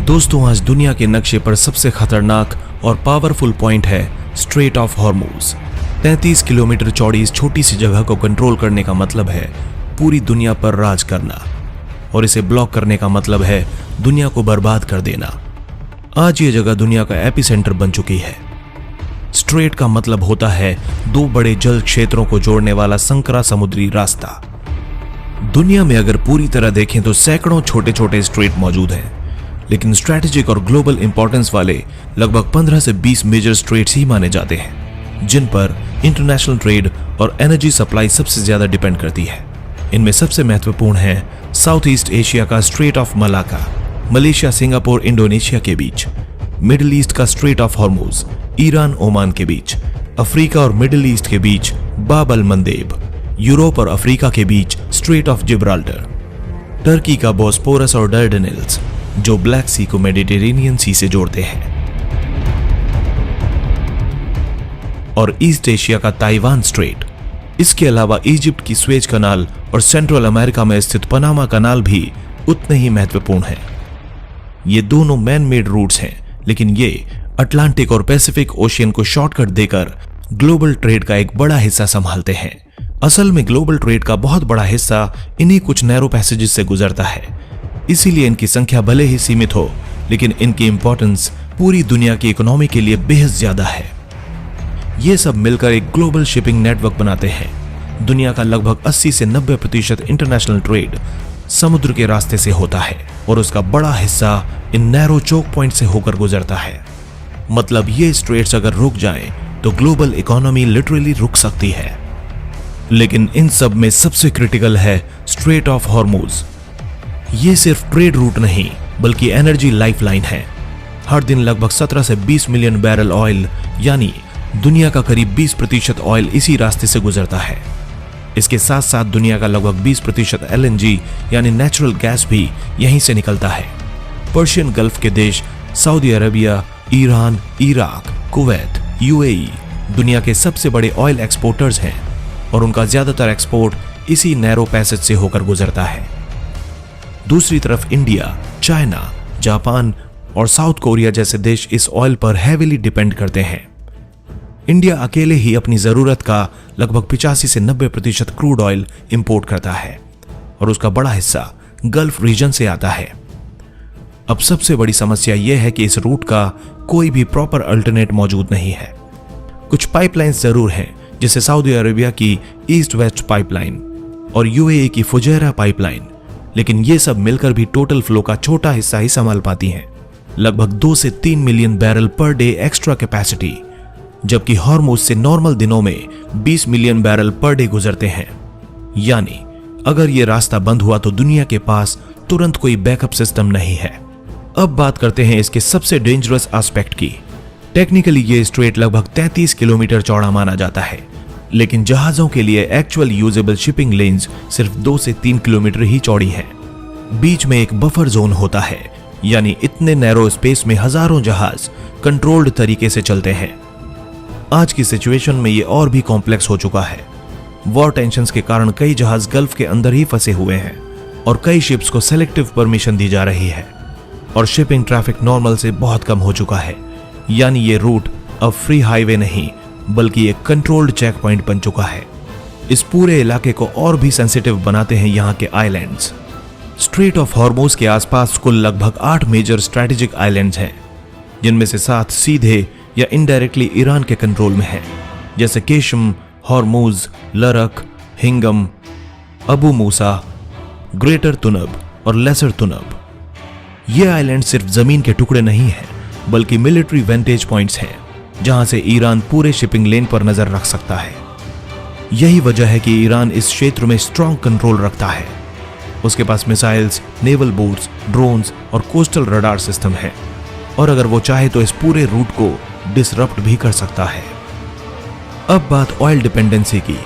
दोस्तों, आज दुनिया के नक्शे पर सबसे खतरनाक और पावरफुल पॉइंट है स्ट्रेट ऑफ हॉर्मुज। 33 किलोमीटर चौड़ी इस छोटी सी जगह को कंट्रोल करने का मतलब है पूरी दुनिया पर राज करना, और इसे ब्लॉक करने का मतलब है दुनिया को बर्बाद कर देना। आज ये जगह दुनिया का एपिसेंटर बन चुकी है। स्ट्रेट का मतलब होता है दो बड़े जल क्षेत्रों को जोड़ने वाला संकरा समुद्री रास्ता। दुनिया में अगर पूरी तरह देखें तो सैकड़ों छोटे छोटे स्ट्रेट मौजूद हैं, लेकिन स्ट्रैटेजिक और ग्लोबल इंपॉर्टेंस वाले लगभग 15 से 20 मेजर स्ट्रेट्स ही माने जाते हैं, जिन पर इंटरनेशनल ट्रेड और एनर्जी सप्लाई सबसे ज्यादा डिपेंड करती है। इनमें सबसे महत्वपूर्ण है साउथ ईस्ट एशिया का straight of Malacca, Malaysia, Singapore, Indonesia के बीच; मिडिल ईस्ट का straight of Hormuz, Iran, Oman के बीच; अफ्रीका और मिडिल ईस्ट के बीच बाब अल मंदेब; यूरोप और अफ्रीका के बीच स्ट्रेट ऑफ जिब्राल्टर; टर्की का बोस्पोरस और डर्डेनेल्स, जो ब्लैक सी को मेडिटेरेनियन सी से जोड़ते हैं; और ईस्ट एशिया का ताइवान स्ट्रेट। इसके अलावा इजिप्ट की स्वेज कनाल और सेंट्रल अमेरिका में स्थित पनामा कनाल भी उतने ही महत्वपूर्ण हैं। ये दोनों मैन मेड रूट्स हैं, लेकिन ये अटलांटिक और पैसिफिक ओशियन को शॉर्टकट देकर ग्लोबल ट्रेड का एक बड़ा हिस्सा संभालते हैं। असल में ग्लोबल ट्रेड का बहुत बड़ा हिस्सा इन्हीं कुछ नैरो पैसेजेस से गुजरता है, इसीलिए इनकी संख्या भले ही सीमित हो, लेकिन इनकी इंपॉर्टेंस पूरी दुनिया की इकोनॉमी के लिए बेहद ज्यादा है। ये सब मिलकर एक ग्लोबल शिपिंग नेटवर्क बनाते हैं। दुनिया का लगभग 80 से 90% इंटरनेशनल ट्रेड समुद्र के रास्ते से होता है, और उसका बड़ा हिस्सा इन नैरो चोक पॉइंट से होकर गुजरता है। मतलब ये स्ट्रेट्स अगर रुक जाएं, तो ग्लोबल इकोनॉमी लिटरली रुक सकती है। लेकिन इन सब में सबसे क्रिटिकल है स्ट्रेट ऑफ हॉर्मुज। ये सिर्फ ट्रेड रूट नहीं, बल्कि एनर्जी लाइफलाइन है। हर दिन लगभग 17 से 20 मिलियन बैरल ऑयल, यानी दुनिया का करीब 20% ऑयल इसी रास्ते से गुजरता है। इसके साथ साथ दुनिया का लगभग 20% एलएनजी यानी नेचुरल गैस भी यहीं से निकलता है। पर्शियन गल्फ के देश Saudi Arabia, Iran, Iraq, Kuwait, UAE दुनिया के सबसे बड़े ऑयल एक्सपोर्टर्स हैं, और उनका ज्यादातर एक्सपोर्ट इसी नैरो पैसेज से होकर गुजरता है। दूसरी तरफ इंडिया, चाइना, जापान और साउथ कोरिया जैसे देश इस ऑयल पर हैवीली डिपेंड करते हैं। इंडिया अकेले ही अपनी जरूरत का लगभग 85 से 90% क्रूड ऑयल इंपोर्ट करता है, और उसका बड़ा हिस्सा गल्फ रीजन से आता है। अब सबसे बड़ी समस्या यह है कि इस रूट का कोई भी प्रॉपर अल्टरनेट मौजूद नहीं है। कुछ पाइपलाइंस जरूर हैं, जैसे सऊदी अरेबिया की ईस्ट वेस्ट पाइपलाइन और यूएई की फुजैरा पाइपलाइन, लेकिन ये सब मिलकर भी टोटल फ्लो का छोटा हिस्सा ही संभाल पाती हैं, लगभग 2 से 3 million barrel per day extra capacity, जबकि हॉर्मुज से नॉर्मल दिनों में 20 मिलियन बैरल पर डे गुजरते हैं। यानी अगर ये रास्ता बंद हुआ तो दुनिया के पास तुरंत कोई बैकअप सिस्टम नहीं है। अब बात करते हैं इसके सबसे डेंजरस एस्पेक्ट की। टेक्निकली ये स्ट्रेट लगभग 33 किलोमीटर चौड़ा माना जाता है, लेकिन जहाजों के लिए एक्चुअल यूजेबल शिपिंग लेन्स सिर्फ 2 से 3 किलोमीटर ही चौड़ी है। बीच में एक बफर जोन होता है, यानी इतने नैरो स्पेस में हजारों जहाज कंट्रोल्ड तरीके से चलते हैं। आज की सिचुएशन में ये और भी कॉम्प्लेक्स हो चुका है। वॉर टेंशंस के कारण कई जहाज गल्फ के अंदर ही फंसे हुए हैं, और कई शिप्स को सेलेक्टिव परमिशन दी जा रही है, और शिपिंग ट्रैफिक नॉर्मल से बहुत कम हो चुका है। यानी ये रूट अब फ्री हाईवे नहीं, बल्कि एक कंट्रोल्ड चेक पॉइंट बन चुका है। इस पूरे इलाके को और भी सेंसिटिव बनाते हैं यहाँ के आइलैंड्स। स्ट्रेट ऑफ हॉर्मुज के आसपास कुल लगभग 8 मेजर स्ट्रैटेजिक आइलैंड्स हैं, जिनमें से 7 सीधे या इनडायरेक्टली ईरान के कंट्रोल में है, जैसे केशम, हॉर्मुज, लरक, हिंगम, अबू मूसा, ग्रेटर तुनब और लेसर तुनब। ये आइलैंड सिर्फ जमीन के टुकड़े नहीं हैं, बल्कि मिलिट्री वेंटेज पॉइंट्स हैं, जहां से ईरान पूरे शिपिंग लेन पर नजर रख सकता है। यही वजह है कि ईरान इस क्षेत्र में स्ट्रॉन्ग कंट्रोल रखता है। उसके पास मिसाइल्स, नेवल बोट्स, ड्रोन्स और कोस्टल रडार सिस्टम है, और अगर वो चाहे तो इस पूरे रूट को डिसरप्ट भी कर सकता है। अब बात ऑयल डिपेंडेंसी की।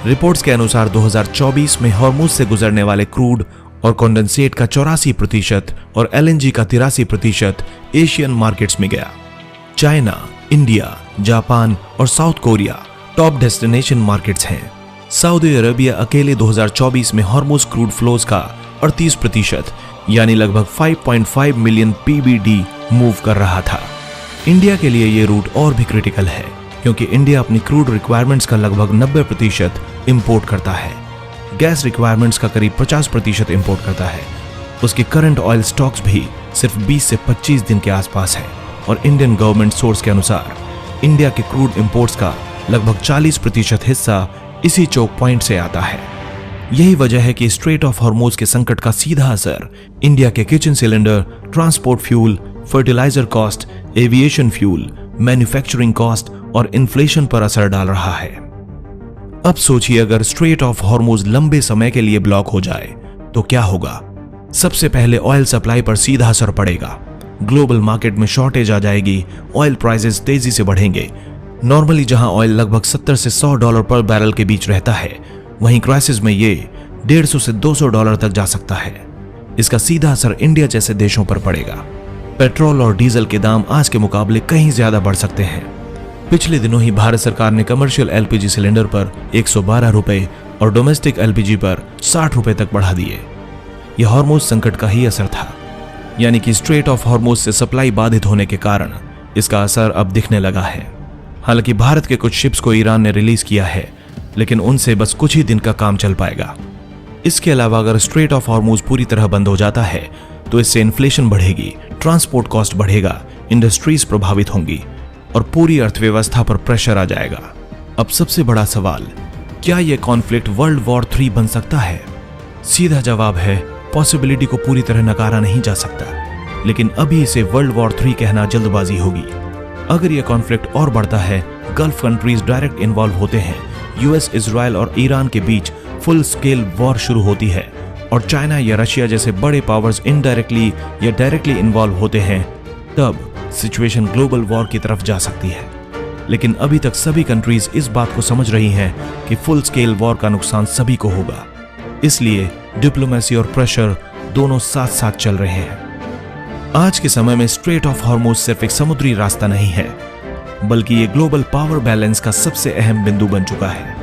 रिपोर्ट्स के अनुसार 2024 में हॉर्मुज से गुजरने वाले क्रूड और कंडेंसेट का 84% और एलएनजी का 83% एशियन मार्केट्स में गया। चाइना, इंडिया, जापान और south Korea top destination markets हैं। सऊदी अरेबिया अकेले 2024 में हॉर्मुज क्रूड फ्लोज का 38%, यानी लगभग 5.5 मिलियन PBD मूव कर रहा था। इंडिया के लिए ये रूट और भी क्रिटिकल है क्योंकि इंडिया अपनी क्रूड रिक्वायरमेंट्स का लगभग 90% इंपोर्ट करता है, गैस रिक्वायरमेंट्स का करीब 50% इंपोर्ट करता है। उसके करंट ऑयल स्टॉक्स भी सिर्फ 20 से 25 दिन के आसपास है और इंडियन गवर्नमेंट सोर्स के अनुसार इंडिया के क्रूड इंपोर्ट्स का लगभग 40% हिस्सा इसी चोक पॉइंट से आता है। यही वजह है कि स्ट्रेट ऑफ हॉर्मोज के संकट का सीधा असर इंडिया के kitchen cylinder, transport fuel, fertiliser cost, aviation fuel, manufacturing cost और इन्फ्लेशन पर असर डाल रहा है। अब सोचिए अगर स्ट्रेट ऑफ हॉर्मोज लंबे समय के लिए ब्लॉक हो जाए तो क्या होगा। सबसे पहले ऑयल सप्लाई पर सीधा असर पड़ेगा। ग्लोबल मार्केट में शॉर्टेज आ जाएगी, ऑयल प्राइसेस तेजी से बढ़ेंगे। नॉर्मली जहां ऑयल लगभग 70 से $100 पर बैरल के बीच रहता है, वहीं क्राइसिस में ये 150 से $200 तक जा सकता है। इसका सीधा असर इंडिया जैसे देशों पर पड़ेगा। पेट्रोल और डीजल के दाम आज के मुकाबले कहीं ज्यादा बढ़ सकते हैं। पिछले दिनों ही भारत सरकार ने कमर्शियल LPG सिलेंडर पर 112 रुपए और डोमेस्टिक LPG पर 60 रुपए तक बढ़ा दिए। यह हॉर्मोज संकट का ही असर था, यानी कि स्ट्रेट ऑफ हॉर्मोज से सप्लाई बाधित होने के कारण इसका असर अब दिखने लगा है। हालांकि भारत के कुछ शिप्स को ईरान ने रिलीज किया है, लेकिन उनसे बस कुछ ही दिन का काम चल पाएगा। इसके अलावा अगर स्ट्रेट ऑफ हॉर्मोज पूरी तरह बंद हो जाता है तो इससे इन्फ्लेशन बढ़ेगी, ट्रांसपोर्ट कॉस्ट बढ़ेगा, इंडस्ट्रीज प्रभावित होंगी और पूरी अर्थव्यवस्था पर प्रेशर आ जाएगा। अब सबसे बड़ा सवाल, क्या यह कॉन्फ्लिक्ट वर्ल्ड वॉर 3 बन सकता है? सीधा जवाब है, पॉसिबिलिटी को पूरी तरह नकारा नहीं जा सकता, लेकिन अभी इसे वर्ल्ड वॉर 3 कहना जल्दबाजी होगी। अगर यह कॉन्फ्लिक्ट और बढ़ता है, गल्फ कंट्रीज डायरेक्ट इन्वॉल्व होते हैं, US, इजराइल और ईरान के बीच फुल स्केल वॉर शुरू होती है और चाइना या रशिया जैसे बड़े पावर्स इनडायरेक्टली या डायरेक्टली इन्वॉल्व होते हैं, तब सिचुएशन ग्लोबल वॉर की तरफ जा सकती है। लेकिन अभी तक सभी कंट्रीज इस बात को समझ रही हैं कि फुल स्केल वॉर का नुकसान सभी को होगा, इसलिए डिप्लोमेसी और प्रेशर दोनों साथ साथ चल रहे हैं। आज के समय में स्ट्रेट ऑफ हॉर्मोज सिर्फ एक समुद्री रास्ता नहीं है, बल्कि ये ग्लोबल पावर बैलेंस का सबसे अहम बिंदु बन चुका है।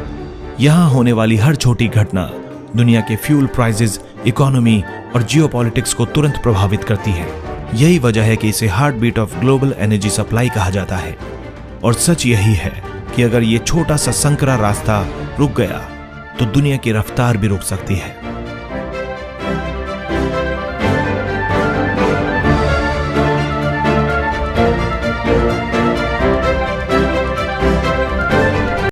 यहां होने वाली हर छोटी घटना दुनिया के फ्यूल प्राइसेस, इकोनॉमी और जियोपॉलिटिक्स को तुरंत प्रभावित करती है। यही वजह है कि इसे heart beat of global energy supply कहा जाता है। और सच यही है कि अगर ये छोटा सा संकरा रास्ता रुक गया तो दुनिया की रफ्तार भी रुक सकती है।